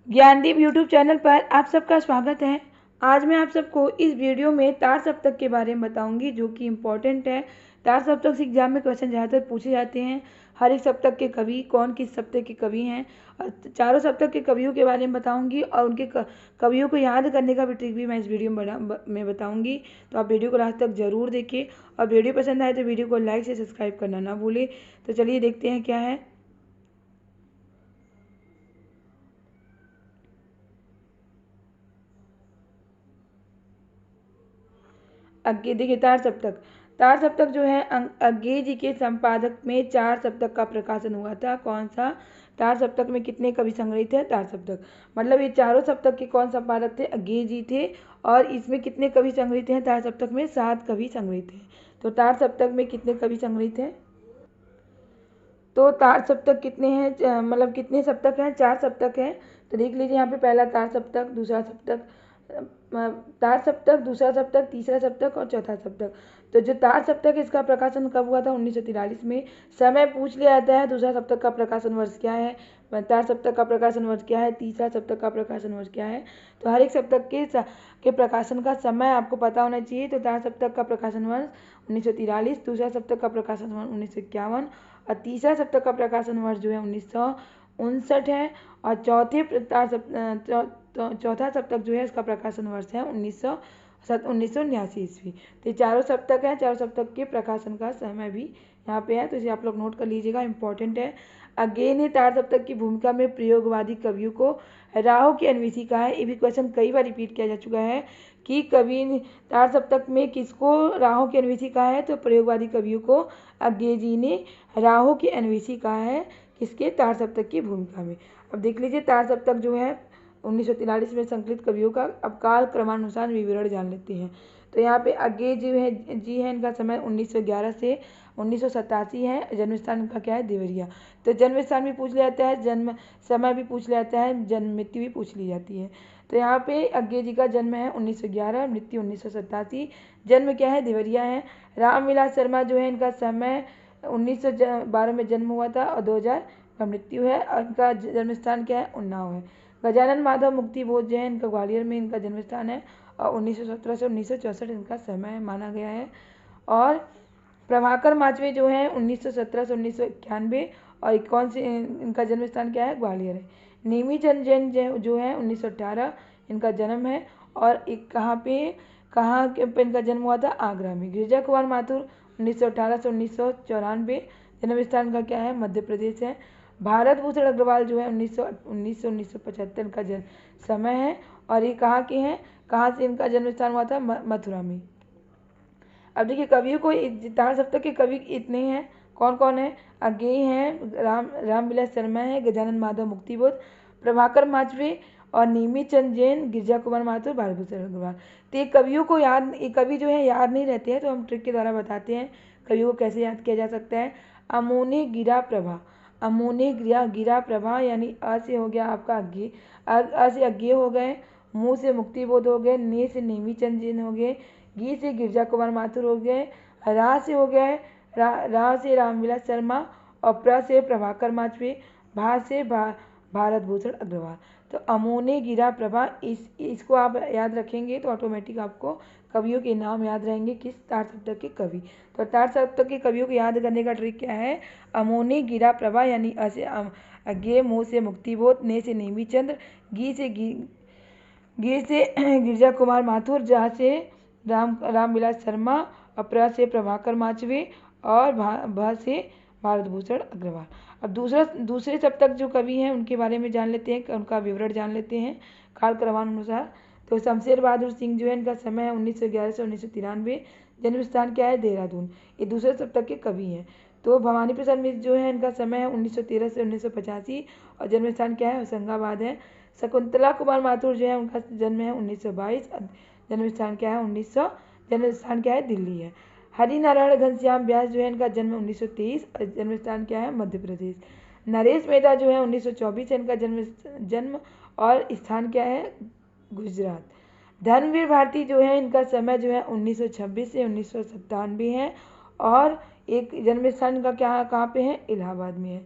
Gyandeep YouTube channel पर आप सबका स्वागत है। आज मैं आप सबको इस वीडियो में तार सप्तक के बारे में बताऊंगी, जो कि इम्पोर्टेंट है। तार सप्तक से एग्जाम में क्वेश्चन ज़्यादातर पूछे जाते हैं। हर एक सप्तक के कवि कौन, किस सप्तक के कवि हैं, और चारों सप्तक के कवियों के बारे में बताऊंगी, और उनके कवियों को याद करने का भी ट्रिक भी मैं इस वीडियो में बताऊँगी। तो आप वीडियो को लास्ट तक ज़रूर देखें, और वीडियो पसंद आए तो वीडियो को लाइक से सब्सक्राइब करना ना भूलें। तो चलिए देखते हैं क्या है। अज्ञे देखिए, तार सप्तक जो है अज्ञे जी के संपादक में चार सप्तक का प्रकाशन हुआ था। कौन सा? तार सप्तक में कितने कवि संग्रहित है? तार सप्तक मतलब ये चारों सप्तक के कौन संपादक थे? अज्ञे जी थे। और इसमें कितने कवि संग्रहित हैं? तार सप्तक में 7 कवि संग्रहित हैं। तो तार सप्तक में कितने कवि संग्रहित हैं? तो तार सप्तक कितने हैं, मतलब कितने सप्तक हैं? 4 सप्तक हैं। तो देख लीजिए यहाँ पे, पहला तार सप्तक, दूसरा सप्तक, तार सप्तक, दूसरा सप्तक, तीसरा सप्तक और चौथा सप्तक। तो जो तार सप्तक इसका प्रकाशन कब हुआ था? 1943 में। समय पूछ लिया जाता है। दूसरा सप्तक का प्रकाशन वर्ष क्या है? तार सप्तक का प्रकाशन वर्ष क्या है? तीसरा सप्तक का प्रकाशन वर्ष क्या है? तो हर एक सप्तक के प्रकाशन का समय आपको पता होना चाहिए। तो तार सप्तक का प्रकाशन वर्ष 1943, दूसरा सप्तक का प्रकाशन वर्ष 1951, और तीसरा सप्तक का प्रकाशन वर्ष जो है 1959 है। और चौथा सप्तक जो है इसका प्रकाशन वर्ष है 1989 ईस्वी। तो ये चारों सप्तक हैं। चारों सप्तक के प्रकाशन का समय भी यहाँ पे है, तो इसे आप लोग नोट कर लीजिएगा, इंपॉर्टेंट है। अगेन ने तार सप्तक की भूमिका में प्रयोगवादी कवियों को राहों की अन्वेषी कहा है। ये भी क्वेश्चन कई बार रिपीट किया जा चुका है कि कवि ने तार सप्तक में किसको राहों की अन्वेषी कहा है? तो प्रयोगवादी कवियों को अज्ञे जी ने राहों की अन्वेषी कहा है। किसके? तार सप्तक की भूमिका में। अब देख लीजिए, तार सप्तक जो है 1943 में संकलित कवियों का अब काल क्रमानुसार विवरण जान लेते हैं। तो यहाँ पे अज्ञे जी है, इनका समय 1911 से 1987 है। जन्म स्थान इनका क्या है? देवरिया। तो जन्म स्थान भी पूछ लिया जाता है, जन्म समय भी पूछ लिया जाता है, जन्म मृत्यु भी पूछ ली जाती है। तो यहाँ पे अज्ञे जी का जन्म है 1911, मृत्यु 1987, जन्म क्या है? देवरिया है। रामविलास शर्मा जो है, इनका समय 1912 में जन्म हुआ था और 2000 का मृत्यु है। और इनका जन्म स्थान क्या है? उन्नाव है। गजानन माधव मुक्ति बोध जो है, इनका ग्वालियर में इनका जन्म स्थान है, और 1917 से 1964 इनका समय माना गया है। और प्रभाकर माचवे जो है 1917 से 1991, और कौन से इनका जन्म स्थान क्या है? ग्वालियर है। नेमी चंद जैन जो है 1918 इनका जन्म है, और एक कहाँ पे इनका जन्म हुआ था? आगरा में। गिरिजा कुमार माथुर 1918 से 1994, जन्म स्थान का क्या है? मध्य प्रदेश है। भारत भूषण अग्रवाल जो है 1975 का जन्म समय है, और ये कहाँ के हैं? कहाँ से इनका जन्म स्थान हुआ था? मथुरा में। अब देखिए, कवियों को तार सप्तक के कवि इतने हैं। कौन कौन है? अज्ञे हैं, रामविलास शर्मा है, गजानन माधव मुक्तिबोध, प्रभाकर माचवे, और नेमी चंद जैन, गिरिजा कुमार माथुर, भारत भूषण अग्रवाल। तो ये कवियों को याद, ये कवि जो है याद नहीं रहते हैं, तो हम ट्रिक के द्वारा बताते हैं कवियों को कैसे याद किया जा सकता है। अमोने गिरा प्रभा, अमोने गिरा प्रभा, यानी अ से हो गया आपका अज्ञे, अ से अज्ञे हो गए, मुँह से मुक्तिबोध हो गए, ने से नेमी चंद जैन हो गए, गी से गिरजा कुमार माथुर हो गए, रा से हो गए रा से रामविलास शर्मा, और प्र से प्रभाकर माचवे, भा से भारत भूषण अग्रवाल। तो अमोने गिरा प्रभा, इसको आप याद रखेंगे तो ऑटोमेटिक आपको कवियों के नाम याद रहेंगे। किस? तार सप्तक के कवि। तो तार सप्तक के कवियों को याद करने का ट्रिक क्या है? अमोने गिरा प्रभा, यानी अ से अज्ञे, मुँह से मुक्तिबोध, ने से नेमी चंद्र, गी से गिरजा कुमार माथुर, जहाँ से रामविलास शर्मा, और प्र से प्रभाकर माचवे, और भ से भारत भूषण अग्रवाल। अब दूसरे सप्तक जो कवि हैं उनके बारे में जान लेते हैं, उनका विवरण जान लेते हैं काल क्रमानुसार। तो शमशेर बहादुर सिंह जो है, इनका समय है 1911 से 1993, जन्म स्थान क्या है? देहरादून। ये दूसरे सप्तक के कवि हैं। तो भवानी प्रसाद मिश्र जो है, इनका समय है 1913 से 1985, और जन्म स्थान क्या है? होशंगाबाद है। शकुंतला कुमार माथुर जो है, उनका जन्म है 1922, जन्म स्थान क्या है? जन्म स्थान क्या है? दिल्ली है। हरि नारायण घनश्याम व्यास जो है, इनका जन्म 1923, और जन्म स्थान क्या है? मध्य प्रदेश। नरेश मेहता जो है 1924 है इनका जन्म, और स्थान क्या है? गुजरात। धर्मवीर भारती जो है, इनका समय जो है 1926 से 1997 है, और एक जन्म स्थान इनका क्या, कहाँ पे है? इलाहाबाद में है।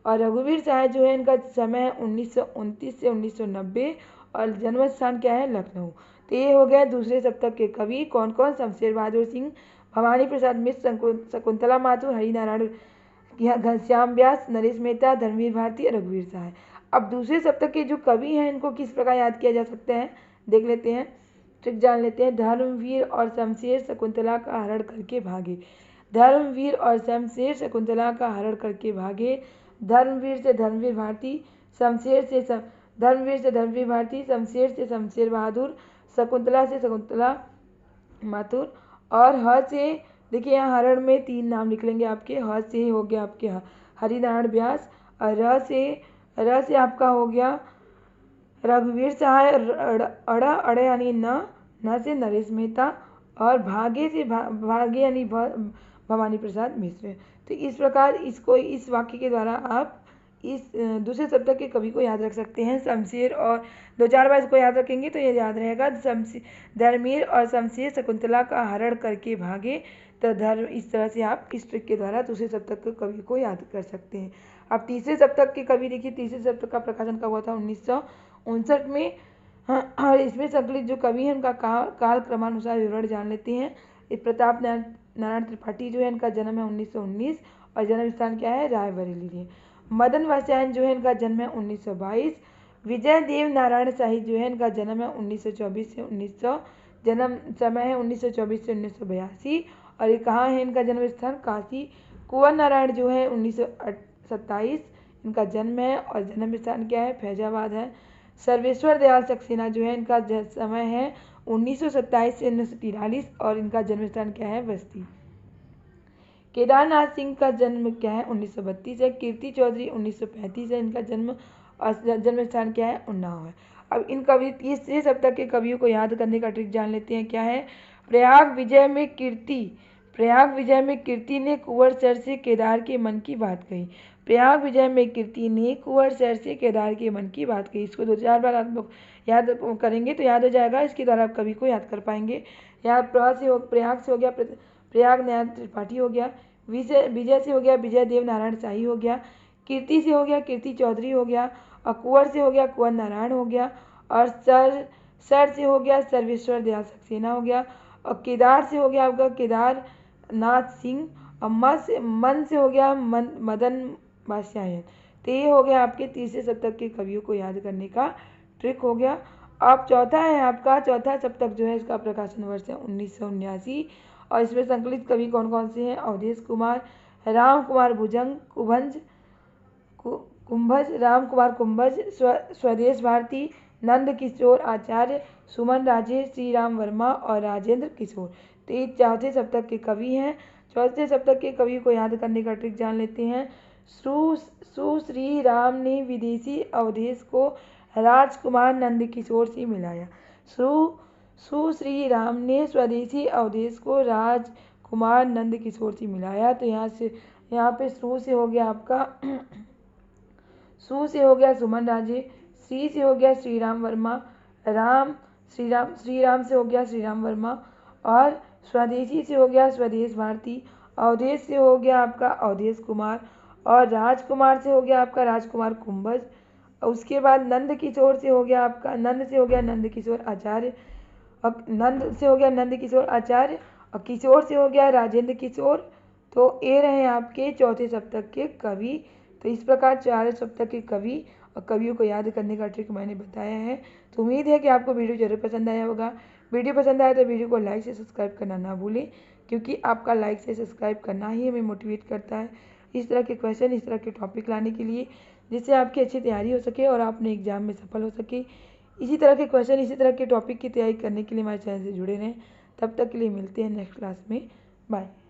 और रघुवीर सहाय जो है इनका समय है 1929 से 1990 और जन्म स्थान क्या है लखनऊ। तो ये हो गया दूसरे सप्तक के कवि कौन कौन, शमशेर बहादुर सिंह, भवानी प्रसाद मिश्र, शकुंतला माथुर, हरिनारायण, घनश्याम व्यास, नरेश मेहता, धर्मवीर भारती, रघुवीर सहाय। अब दूसरे सप्तक के जो कवि हैं इनको किस प्रकार याद किया जा सकता है देख लेते हैं, ट्रिक जान लेते हैं। धर्मवीर और शमशेर शकुंतला का हरण करके भागे, धर्मवीर और शमशेर शकुंतला का हरण करके भागे, धर्मवीर से धर्मवीर भारती, शमशेर से धर्मवीर से धर्मवीर भारती, शमशेर से शमशेर बहादुर, शकुंतला से शकुंतला माथुर। और ह से देखिए यहाँ हरण में 3 नाम निकलेंगे आपके, ह से हो गया आपके हरिनारायण व्यास, और र से आपका हो गया रघुवीर सहाय, अड़े यानी न से नरेश मेहता, और भागे से भागे यानी भवानी प्रसाद मिश्र। तो इस प्रकार इसको इस वाक्य के द्वारा आप इस दूसरे सप्तक के कवि को याद रख सकते हैं। शमशेर और 2-4 बार इसको याद रखेंगे तो ये याद रहेगा। धर्मवीर और शमशेर शकुंतला का हरण करके भागे, तो धर्म इस तरह से आप इस ट्रिक के द्वारा दूसरे सप्तक के कवि को याद कर सकते हैं। अब तीसरे सप्तक के कवि देखिए, तीसरे सप्तक का प्रकाशन कब हुआ था 1959 में। और इसमें संकलित जो कवि हैं उनका काल क्रमानुसार विवरण जान लेते हैं। प्रताप नारायण त्रिपाठी जो है इनका जन्म है 1919 और जन्म स्थान क्या है रायबरेली है। मदन वात्स्यायन जो है इनका जन्म है 1922। विजय देव नारायण शाही जो है इनका जन्म है 1924 से 1900, जन्म समय है 1924 से 1982 और ये कहाँ है इनका जन्म स्थान काशी। कुंवर नारायण जो है 1927 इनका जन्म है और जन्म स्थान क्या है फैजाबाद है। सर्वेश्वर दयाल सक्सेना जो है इनका समय है 1927 से 1943 और इनका जन्म स्थान क्या है बस्ती। केदारनाथ सिंह का जन्म क्या है 1932 है। कीर्ति चौधरी 1935 है इनका जन्म और जन्म स्थान क्या है उन्नाव है। अब इन कवि तीसरे सप्तक के कवियों को याद करने का ट्रिक जान लेते हैं क्या है। प्रयाग विजय में कीर्ति ने कुंवर सर से केदार के मन की बात कही। प्रयाग विजय में कीर्ति ने कुंवर सर से केदार के मन की बात कही। इसको 2-4 बार आप लोग याद करेंगे तो याद हो जाएगा, इसके द्वारा आप कवि को याद कर पाएंगे। यहाँ प्रयाग से हो गया प्रयाग नारायण त्रिपाठी हो गया, विजय से हो गया विजय देव नारायण शाही हो गया, कीर्ति से हो गया कीर्ति चौधरी हो गया, और कुंवर से हो गया कुंवर नारायण हो गया, और सर से हो गया सर्वेश्वर दयाल सक्सेना हो गया, और केदार से हो गया आपका केदारनाथ सिंह, और मन से हो गया मदन वात्स्यायन। तो ये हो गया आपके तीसरे सप्तक के कवियों को याद करने का ट्रिक हो गया। अब चौथा है आपका, चौथा सप्तक जो है इसका प्रकाशन वर्ष है 1979 और इसमें संकलित कवि कौन कौन से हैं। अवधेश कुमार, राम कुमार कुंभज, राम कुमार कुंभज, स्वदेश भारती, नंद किशोर आचार्य, सुमन राजे, श्री राम वर्मा और राजेंद्र किशोर। तो ये चौथे सप्तक के कवि हैं। चौथे सप्तक के कवि को याद करने का ट्रिक जान लेते हैं। श्री राम ने विदेशी अवधेश को राजकुमार नंद किशोर से मिलाया। श्री राम ने स्वदेशी अवधेश को राजकुमार नंद किशोर से मिलाया। तो यहाँ पे सु से हो गया आपका सु से हो गया सुमन राजे, श्री से हो गया श्री राम वर्मा, श्री राम से हो गया श्री राम वर्मा, और स्वदेशी से हो गया स्वदेश भारती, अवधेश से हो गया आपका अवधेश कुमार, और राजकुमार से हो गया आपका राजकुमार कुंभज। उसके बाद नंद किशोर से हो गया आपका नंद किशोर आचार्य, और नंद से हो गया नंद किशोर आचार्य, और किशोर से हो गया राजेंद्र किशोर। तो ये रहे आपके चौथे सप्तक के कवि। तो इस प्रकार 4 सप्तक के कवि और कवियों को याद करने का ट्रिक मैंने बताया है। तो उम्मीद है कि आपको वीडियो जरूर पसंद आया होगा। वीडियो पसंद आया तो वीडियो को लाइक से सब्सक्राइब करना ना भूलें, क्योंकि आपका लाइक से सब्सक्राइब करना ही हमें मोटिवेट करता है इस तरह के क्वेश्चन, इस तरह के टॉपिक लाने के लिए, जिससे आपकी अच्छी तैयारी हो सके और आप अपने एग्जाम में सफल हो सके। इसी तरह के क्वेश्चन, इसी तरह के टॉपिक की तैयारी करने के लिए हमारे चैनल से जुड़े रहें। तब तक के लिए मिलते हैं नेक्स्ट क्लास में। बाय।